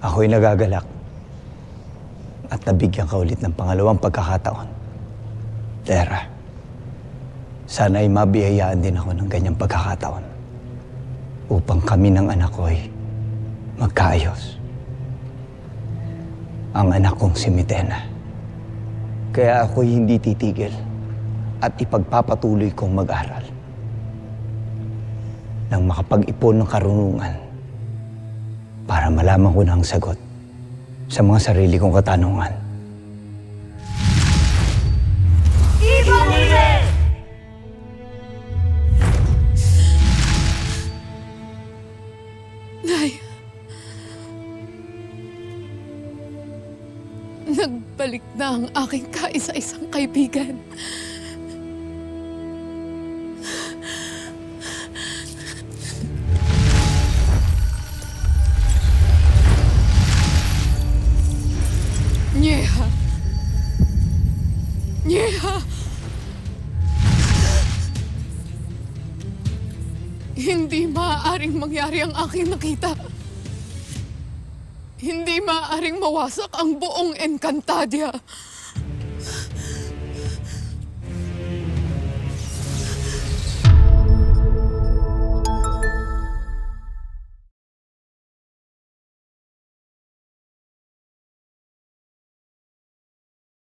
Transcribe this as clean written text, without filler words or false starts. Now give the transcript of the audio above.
Ako'y nagagalak at nabigyan ka ulit ng pangalawang pagkakataon. Tera, sana ay mabiyayaan din ako ng ganyang pagkakataon upang kami ng anak ko ay magkaayos. Ang anak kong si Mitena. Kaya ako'y hindi titigil at ipagpapatuloy kong mag-aral nang makapag-ipon ng karunungan para malaman ko na ang sagot sa mga sarili kong katanungan. Nay, nagbalik na ang aking kaisa-isang kaibigan. Nyeha! Nyeha! Hindi maaaring mangyari ang aking nakita. Hindi maaaring mawasak ang buong Encantadia.